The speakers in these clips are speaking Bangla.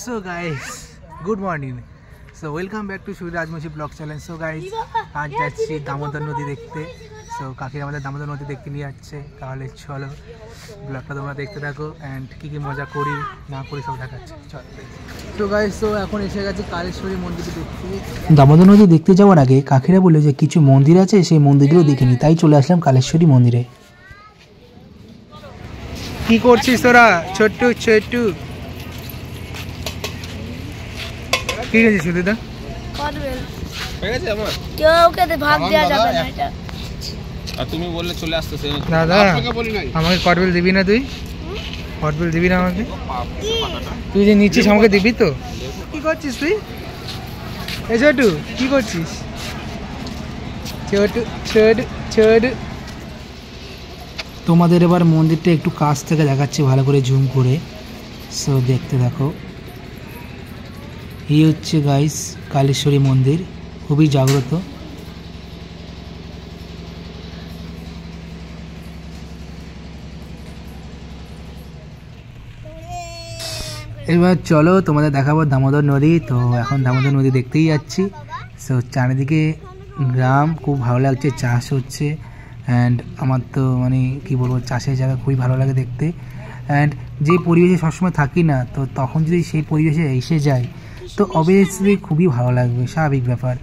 So guys, good morning. So welcome back to Surya Rajmochi Vlog Channel. So guys, आज যাচ্ছি দামোদর নদী দেখতে। So কাকিরা আমাদের দামোদর নদী দেখতে নিয়ে যাচ্ছে। তাহলে চলো ব্লগটা তোমরা দেখতে থাকো এন্ড কি কি মজা করি না করি সব দেখাচ্ছি। চলো। So guys, so এখন এসে গেছে কালেশ্বরী মন্দির দেখতে। দামোদর নদী দেখতে যাওয়ার আগে কাকিরা বলে যে কিছু মন্দির আছে সেই মন্দিরগুলো দেখে নি, তাই চলে আসলাম কালেশ্বরী মন্দিরে। কি করছিস তোরা ছোট্টু ছোট্টু? কি গেছিস দিদা? করবেল হয়ে গেছে আমার কেউকে ভাগ দেয়া যাবে না এটা। আর তুমি বললে চলে আসতেছে দাদা, আমাকে করবেল দিবি না? তুই করবেল দিবি না আমাকে? তুই যে নিচ্ছিস আমাকে দিবি তো? কি করছিস তুই? এই ছোটু কি করছিস? ছোটু ছোটু ছোটু। তোমাদের এবার মন্দিরটা একটু কাছ থেকে দেখাচ্ছি ভালো করে জুম করে। সো দেখতে দেখো, এই হচ্ছে গাইস কালেশ্বরী মন্দির, খুবই জাগ্রত। এবার চলো তোমাদের দেখাবো দামোদর নদী। তো এখন দামোদর নদী দেখতেই যাচ্ছি। সো চারিদিকে গ্রাম, খুব ভালো লাগছে, চাষ হচ্ছে অ্যান্ড আমার তো মানে কী বলবো, চাষের জায়গা খুবই ভালো লাগে দেখতে। অ্যান্ড যে পরিবেশে সবসময় থাকি না, তো তখন যদি সেই পরিবেশে এসে যাই তো অবভিয়াসলি খুবই ভালো লাগবে, স্বাভাবিক ব্যাপার।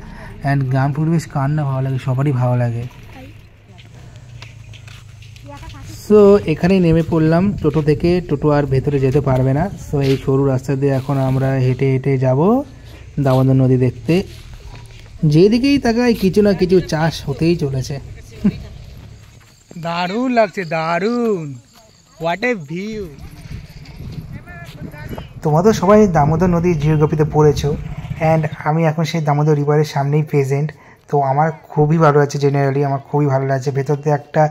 অ্যান্ড গ্রাম পরিবেশ কার না ভালো লাগে, সবারই ভালো লাগে। সো এখানেই নেমে পড়লাম টোটো থেকে। টোটো আর ভেতরে যেতে পারবে না। সো এই সরু রাস্তা দিয়ে এখন আমরা হেঁটে হেঁটে যাব দামোদর নদী দেখতে। যেদিকেই তাকাই কিছু না কিছু চাষ হতেই চলেছে। দারুণ লাগছে, দারুণ, হোয়াট এ ভিউ। তোমরা তো সবাই দামোদর নদীর জিওগ্রাফিতে পড়েছো অ্যান্ড আমি এখন সেই দামোদর রিভারের সামনেই প্রেজেন্ট। তো আমার খুবই ভালো লাগছে, জেনারেলি আমার খুবই ভালো লাগছে। ভেতর দিয়ে একটা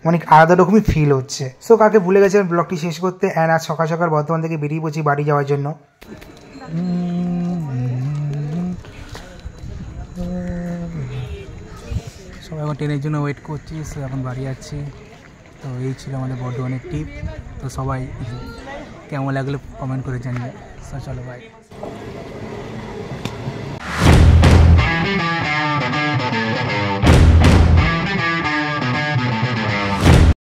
অনেক আলাদা রকমই ফিল হচ্ছে। সো কাকে ভুলে গেছিলাম ব্লগটি শেষ করতে অ্যান্ড আজ সকাল সকাল বর্ধমান থেকে বেরিয়ে পড়ছি বাড়ি যাওয়ার জন্য। সবাই এখন ট্রেনের জন্য ওয়েট করছি। সো এখন বাড়ি যাচ্ছি। তো এই ছিল আমাদের বর্ধমানের ট্রিপ। তো সবাই কেমন লাগলো কমেন্ট করে জানিয়ে। সো চলো বাই।